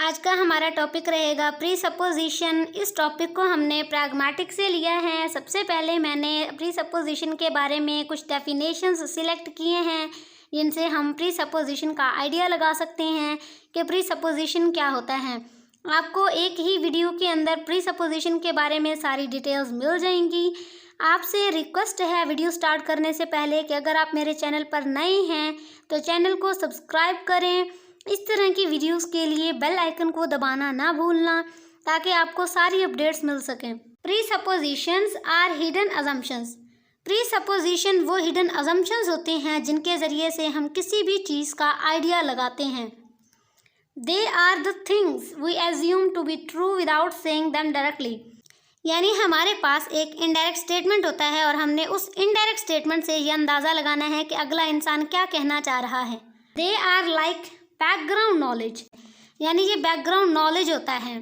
आज का हमारा टॉपिक रहेगा प्री सपोजिशन। इस टॉपिक को हमने प्रैग्मेटिक से लिया है। सबसे पहले मैंने प्री सपोजिशन के बारे में कुछ डेफिनेशंस सिलेक्ट किए हैं जिनसे हम प्री सपोजिशन का आइडिया लगा सकते हैं कि प्री सपोजिशन क्या होता है। आपको एक ही वीडियो के अंदर प्री सपोजिशन के बारे में सारी डिटेल्स मिल जाएंगी। आपसे रिक्वेस्ट है वीडियो स्टार्ट करने से पहले कि अगर आप मेरे चैनल पर नए हैं तो चैनल को सब्सक्राइब करें। इस तरह की वीडियोस के लिए बेल आइकन को दबाना ना भूलना ताकि आपको सारी अपडेट्स मिल सकें। Presuppositions are hidden assumptions. Presupposition वो हिडन अजम्पशंस होते हैं जिनके ज़रिए से हम किसी भी चीज़ का आइडिया लगाते हैं। They are the things we assume to be true without saying them directly. यानी हमारे पास एक इनडायरेक्ट स्टेटमेंट होता है और हमने उस इनडायरेक्ट स्टेटमेंट से ये अंदाज़ा लगाना है कि अगला इंसान क्या कहना चाह रहा है। They are like background knowledge, यानी ये बैकग्राउंड नॉलेज होता है।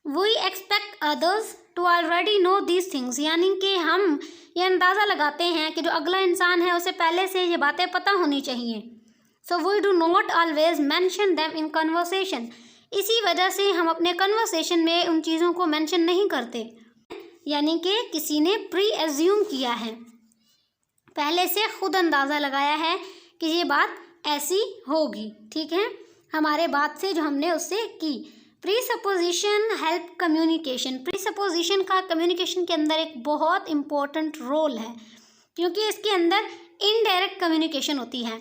We expect others to already know these things, यानी कि हम ये अंदाज़ा लगाते हैं कि जो अगला इंसान है उसे पहले से ये बातें पता होनी चाहिए। So we do not always mention them in conversation. इसी वजह से हम अपने कन्वर्सेशन में उन चीज़ों को मेंशन नहीं करते, यानी कि किसी ने प्री एज्यूम किया है, पहले से खुद अंदाज़ा लगाया है कि ये बात ऐसी होगी। ठीक है, हमारे बात से जो हमने उससे की। Pre supposition help communication. Pre supposition का कम्युनिकेशन के अंदर एक बहुत इम्पोर्टेंट रोल है क्योंकि इसके अंदर इनडायरेक्ट कम्युनिकेशन होती है।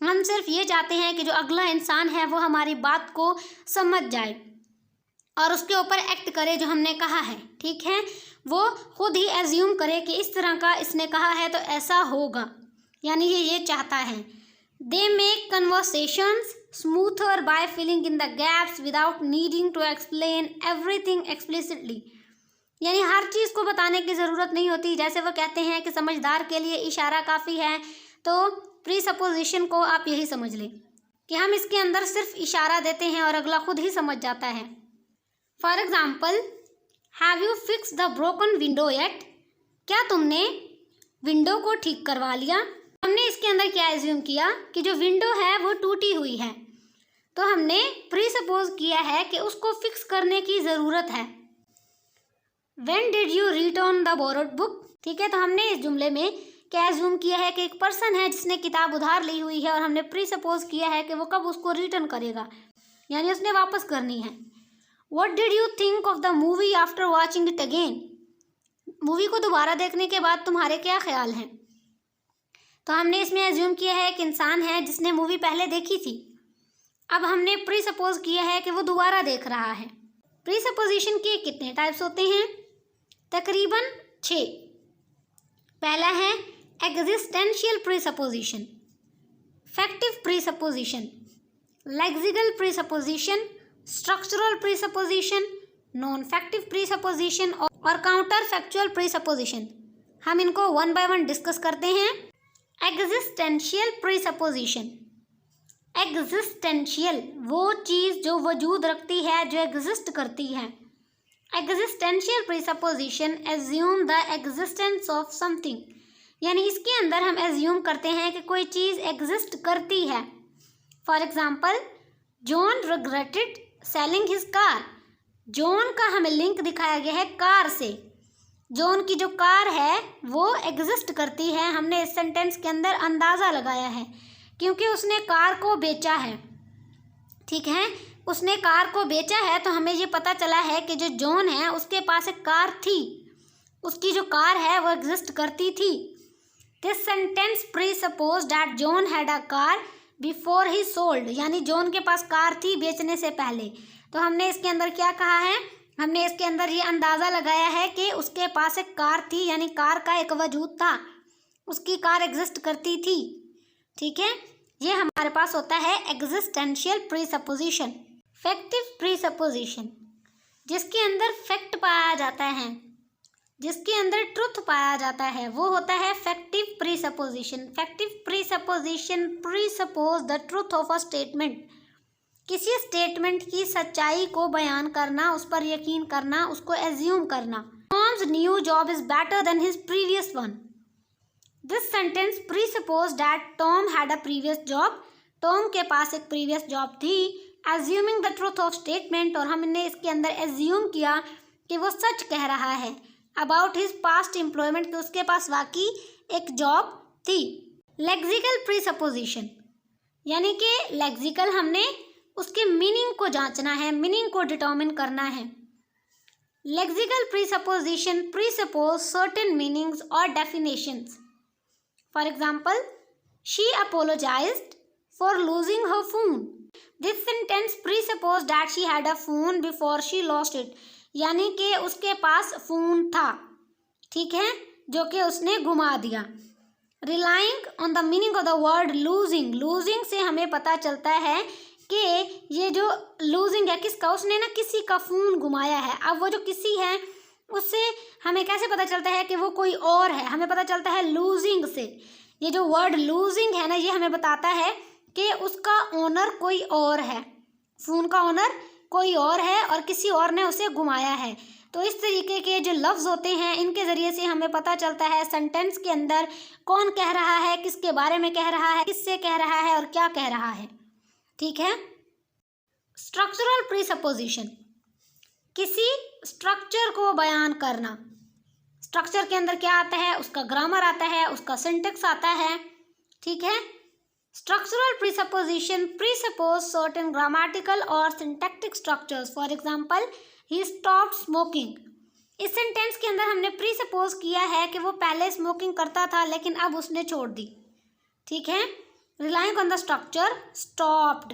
हम सिर्फ ये चाहते हैं कि जो अगला इंसान है वो हमारी बात को समझ जाए और उसके ऊपर एक्ट करे जो हमने कहा है। ठीक है, वो खुद ही एज्यूम करे कि इस तरह का इसने कहा है तो ऐसा होगा, यानी ये चाहता है। They make conversations smoother by filling in the gaps without needing to explain everything explicitly. यानी हर चीज़ को बताने की ज़रूरत नहीं होती। जैसे वो कहते हैं कि समझदार के लिए इशारा काफ़ी है, तो प्री सपोजिशन को आप यही समझ लें कि हम इसके अंदर सिर्फ इशारा देते हैं और अगला खुद ही समझ जाता है। For example, have you fix the broken window yet? क्या तुमने विंडो को ठीक करवा लिया? हमने इसके अंदर क्या एज्यूम किया कि जो विंडो है वो टूटी हुई है, तो हमने प्री सपोज किया है कि उसको फिक्स करने की ज़रूरत है। When did you return the borrowed book? ठीक है, तो हमने इस जुमले में क्या एज्यूम किया है कि एक पर्सन है जिसने किताब उधार ली हुई है और हमने प्री सपोज किया है कि वो कब उसको रिटर्न करेगा, यानी उसने वापस करनी है। What did you think of the movie after watching it again? Movie को दोबारा देखने के बाद तुम्हारे क्या ख्याल हैं? तो हमने इसमें एज्यूम किया है कि इंसान है जिसने मूवी पहले देखी थी, अब हमने प्री सपोज किया है कि वो दोबारा देख रहा है। प्री सपोजिशन के कितने टाइप्स होते हैं? तकरीबन 6। पहला है existential presupposition, factive presupposition, lexical presupposition, structural presupposition, non factive presupposition और काउंटर फैक्चुअल प्री सपोजिशन। हम इनको वन बाय वन डिस्कस करते हैं। Existential pre supposition. एग्जिस्टेंशियल वो चीज़ जो वजूद रखती है, जो एग्जिस्ट करती है। Existential pre supposition assume the existence of something, यानी इसके अंदर हम एज्यूम करते हैं कि कोई चीज़ एग्जिस्ट करती है। For example, John regretted selling his car. John का हमें लिंक दिखाया गया है कार से। जॉन की जो कार है वो एग्जिस्ट करती है, हमने इस सेंटेंस के अंदर अंदाज़ा लगाया है क्योंकि उसने कार को बेचा है। ठीक है, उसने कार को बेचा है तो हमें ये पता चला है कि जो जॉन है उसके पास एक कार थी, उसकी जो कार है वो एग्जिस्ट करती थी। This sentence pre suppose that John had a car before he sold, यानी जॉन के पास कार थी बेचने से पहले। तो हमने इसके अंदर क्या कहा है? हमने इसके अंदर ये अंदाज़ा लगाया है कि उसके पास एक कार थी, यानी कार का एक वजूद था, उसकी कार एग्जिस्ट करती थी। ठीक है, ये हमारे पास होता है existential presupposition. Factive presupposition, जिसके अंदर फैक्ट पाया जाता है, जिसके अंदर ट्रुथ पाया जाता है, वो होता है factive presupposition. Factive presupposition presuppose the truth of a statement. किसी स्टेटमेंट की सच्चाई को बयान करना, उस पर यकीन करना, उसको एज्यूम करना। Tom's new job is better than his previous one. This sentence pre suppose that Tom had a previous job. Tom के पास एक प्रीवियस जॉब थी assuming the truth of statement, और हमने इसके अंदर एज्यूम किया कि वो सच कह रहा है अबाउट हिज पास्ट एम्प्लॉयमेंट, कि उसके पास वाकई एक जॉब थी। लेक्सिकल प्रीसपोजिशन, यानी कि लेक्सिकल हमने उसके मीनिंग को जांचना है, मीनिंग को डिटर्मिन करना है। Lexical presupposition presuppose certain meanings और definitions. For example, she apologised for losing her phone. This sentence presuppose that she had a phone before she lost it, यानी कि उसके पास फोन था, ठीक है, जो कि उसने गुमा दिया। Relying on the meaning of the word losing, losing से हमें पता चलता है कि ये जो लूजिंग है किसका, उसने ना किसी का फ़ोन घुमाया है। अब वो जो किसी है उससे हमें कैसे पता चलता है कि वो कोई और है, हमें पता चलता है लूजिंग से। ये जो वर्ड लूजिंग है ना, ये हमें बताता है कि उसका ओनर कोई और है, फ़ोन का ओनर कोई और है और किसी और ने उसे घुमाया है। तो इस तरीके के जो लफ्ज़ होते हैं इनके ज़रिए से हमें पता चलता है सेंटेंस के अंदर कौन कह रहा है, किसके बारे में कह रहा है, किससे कह रहा है और क्या कह रहा है, ठीक है। स्ट्रक्चरल प्रीसपोजिशन, किसी स्ट्रक्चर को बयान करना। स्ट्रक्चर के अंदर क्या आता है, उसका ग्रामर आता है, उसका सिंटेक्स आता है, ठीक है। स्ट्रक्चरल प्रीसपोजिशन प्रीसपोज सर्टेन ग्रामेटिकल और syntactic structures. For example, he stopped smoking. इस सेंटेंस के अंदर हमने प्रीसपोज किया है कि वो पहले स्मोकिंग करता था लेकिन अब उसने छोड़ दी, ठीक है। Relying on the structure stopped,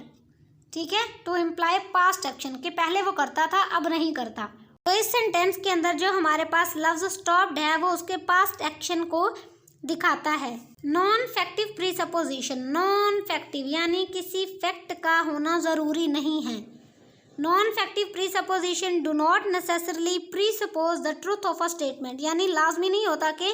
ठीक है, टू इम्प्लाई पास्ट एक्शन, कि पहले वो करता था अब नहीं करता। तो इस सेंटेंस के अंदर जो हमारे पास लफ्ज़ स्टॉप्ड है वो उसके पास्ट एक्शन को दिखाता है। नॉन फैक्टिव प्रीसपोजिशन, नॉन फैक्टिव यानी किसी फैक्ट का होना ज़रूरी नहीं है। Non factive presupposition do not necessarily presuppose the truth of a statement, यानी लाजमी नहीं होता कि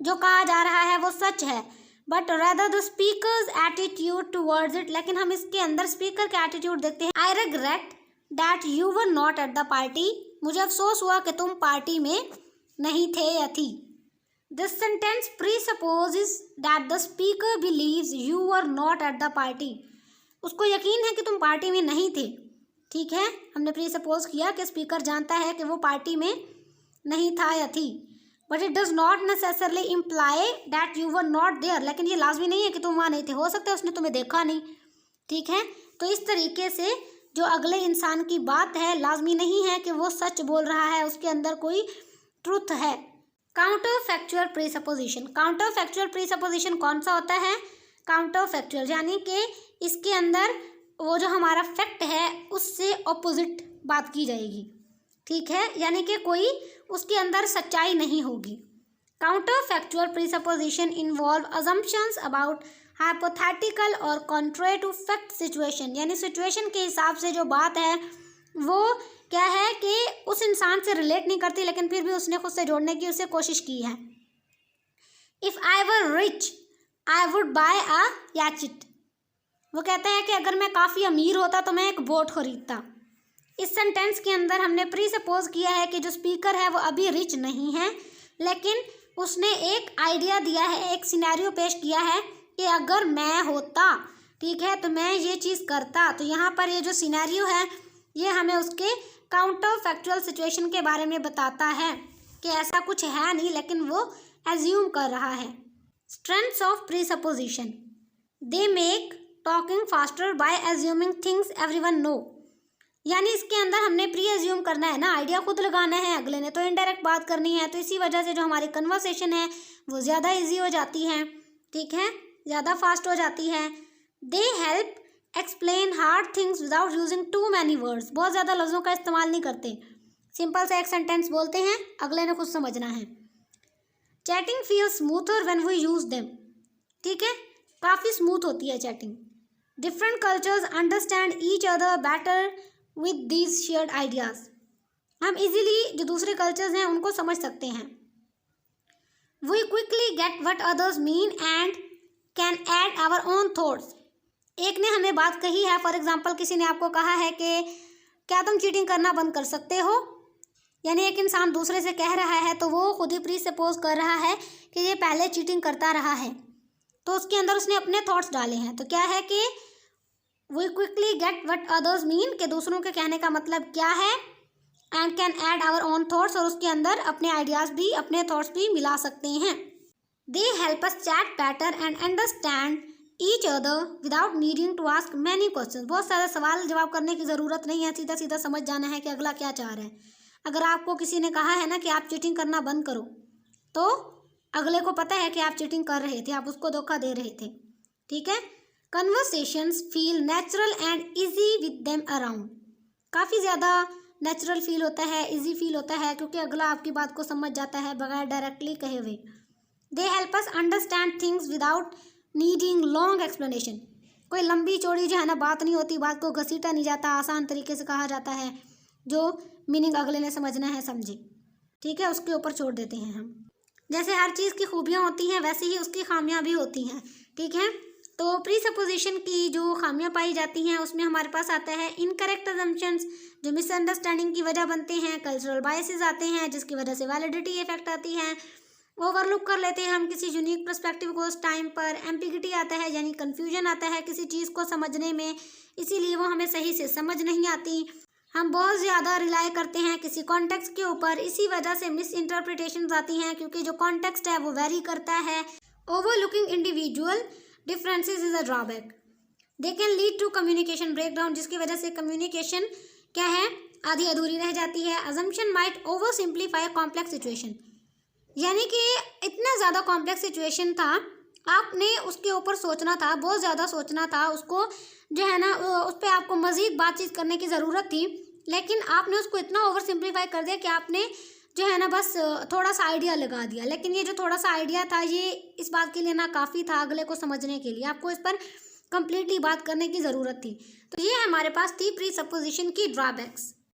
जो कहा जा रहा है वो सच है, but rather the speakers attitude towards it, लेकिन हम इसके अंदर स्पीकर का एटीट्यूड देखते हैं। I regret that you were not at the party, मुझे अफसोस हुआ कि तुम पार्टी में नहीं थे या थी। This sentence presupposes that the speaker believes you were not at the party, उसको यकीन है कि तुम पार्टी में नहीं थे, ठीक है। हमने प्रीसपोज किया कि स्पीकर जानता है कि वो पार्टी में नहीं था या थी, but it does not necessarily imply that you were not there, लेकिन ये लाजमी नहीं है कि तुम वहाँ नहीं थे, हो सकता है उसने तुम्हें देखा नहीं, ठीक है। तो इस तरीके से जो अगले इंसान की बात है लाजमी नहीं है कि वो सच बोल रहा है, उसके अंदर कोई ट्रुथ है। काउंटर फैक्चुअल प्रीसपोजिशन, काउंटर फैक्चुअल प्रीसपोजिशन कौन सा होता है, काउंटर फैक्चुअल यानी कि इसके अंदर वो जो हमारा फैक्ट है उससे ऑपोजिट बात की जाएगी, ठीक है, यानी कि कोई उसके अंदर सच्चाई नहीं होगी। Counterfactual presupposition involve assumptions about hypothetical और कॉन्ट्रेरी टू फैक्ट सिचुएशन, यानी सिचुएशन के हिसाब से जो बात है वो क्या है कि उस इंसान से रिलेट नहीं करती, लेकिन फिर भी उसने खुद से जोड़ने की उसे कोशिश की है। If I were rich I would buy a yacht, वो कहता है कि अगर मैं काफ़ी अमीर होता तो मैं एक बोट खरीदता। इस सेंटेंस के अंदर हमने प्रीसपोज किया है कि जो स्पीकर है वो अभी रिच नहीं है, लेकिन उसने एक आइडिया दिया है, एक सिनेरियो पेश किया है कि अगर मैं होता, ठीक है, तो मैं ये चीज़ करता। तो यहाँ पर ये जो सिनेरियो है ये हमें उसके काउंटर फैक्चुअल सिचुएशन के बारे में बताता है कि ऐसा कुछ है नहीं, लेकिन वो एज्यूम कर रहा है। Strengths of presupposition, they make talking faster by assuming things everyone know, यानी इसके अंदर हमने प्री एज्यूम करना है ना, आइडिया खुद लगाना है, अगले ने तो इनडायरेक्ट बात करनी है, तो इसी वजह से जो हमारी कन्वर्सेशन है वो ज़्यादा इजी हो जाती है, ठीक है, ज़्यादा फास्ट हो जाती है। They help explain hard things without using too many words, बहुत ज़्यादा लफ्ज़ों का इस्तेमाल नहीं करते, सिंपल सा एक सेंटेंस बोलते हैं, अगले ने खुद समझना है। Chatting feel smoother when we use them, ठीक है, काफ़ी स्मूथ होती है chatting. Different cultures understand each other better with these shared ideas, हम इजीली जो दूसरे कल्चर्स हैं उनको समझ सकते हैं। We quickly get what others mean and can add our own thoughts, एक ने हमें बात कही है, फॉर एग्जांपल किसी ने आपको कहा है कि क्या तुम चीटिंग करना बंद कर सकते हो, यानी एक इंसान दूसरे से कह रहा है तो वो खुद ही प्रीसपोज कर रहा है कि ये पहले चीटिंग करता रहा है, तो उसके अंदर उसने अपने थॉट्स डाले हैं। तो क्या है कि we quickly get what others mean, कि दूसरों के कहने का मतलब क्या है, and can add our own thoughts, और उसके अंदर अपने आइडियाज़ भी, अपने थॉट्स भी मिला सकते हैं। They help us chat better and understand each other without needing to ask many question. बहुत सारे सवाल जवाब करने की ज़रूरत नहीं है, सीधा सीधा समझ जाना है कि अगला क्या चाह रहा है। अगर आपको किसी ने कहा है ना कि आप चीटिंग करना बंद करो, तो अगले को पता है कि आप चीटिंग कर रहे थे, आप उसको धोखा दे रहे थे। ठीक है। Conversations feel natural and easy with them around. काफ़ी ज़्यादा नेचुरल फील होता है, ईजी फील होता है, क्योंकि अगला आपकी बात को समझ जाता है बगैर डायरेक्टली कहे हुए। They help us understand things without needing long explanation. कोई लंबी चौड़ी जो है ना बात नहीं होती, बात को घसीटा नहीं जाता, आसान तरीके से कहा जाता है, जो मीनिंग अगले ने समझना है समझे। ठीक है, उसके ऊपर छोड़ देते हैं हम। जैसे हर चीज़ की खूबियाँ होती हैं, वैसे ही उसकी खामियाँ भी होती हैं। ठीक है। तो प्री सपोजिशन की जो खामियाँ पाई जाती हैं उसमें हमारे पास आता है इनकरेक्ट अजम्पशंस, जो मिसअंडरस्टैंडिंग की वजह बनते हैं। कल्चरल बायसेस आते हैं, जिसकी वजह से वैलिडिटी इफेक्ट आती है। ओवरलुक कर लेते हैं हम किसी यूनिक पर्सपेक्टिव को उस टाइम पर। एम्बिगिटी आता है, यानी कन्फ्यूजन आता है किसी चीज़ को समझने में, इसीलिए वो हमें सही से समझ नहीं आती। हम बहुत ज़्यादा रिलाई करते हैं किसी कॉन्टेक्स्ट के ऊपर, इसी वजह से मिस इंटरप्रिटेशंस आती हैं, क्योंकि जो कॉन्टेक्स्ट है वो वेरी करता है। Overlooking individual differences is a drawback. They can lead to communication breakdown, जिसकी वजह से कम्युनिकेशन क्या है, आधी अधूरी रह जाती है। Assumption might over simplify complex situation, यानी कि इतना ज़्यादा कॉम्प्लेक्स सिचुएशन था, आपने उसके ऊपर सोचना था, बहुत ज़्यादा सोचना था, उसको जो है ना उस पर आपको मज़ीद बातचीत करने की ज़रूरत थी, लेकिन आपने उसको इतना ओवर सिंप्लीफाई कर दिया कि आपने जो है ना बस थोड़ा सा आइडिया लगा दिया। लेकिन ये जो थोड़ा सा आइडिया था, ये इस बात के लिए ना काफ़ी था अगले को समझने के लिए, आपको इस पर कंप्लीटली बात करने की ज़रूरत थी। तो ये हमारे पास थी प्री सपोजिशन की ड्रॉबैक्स।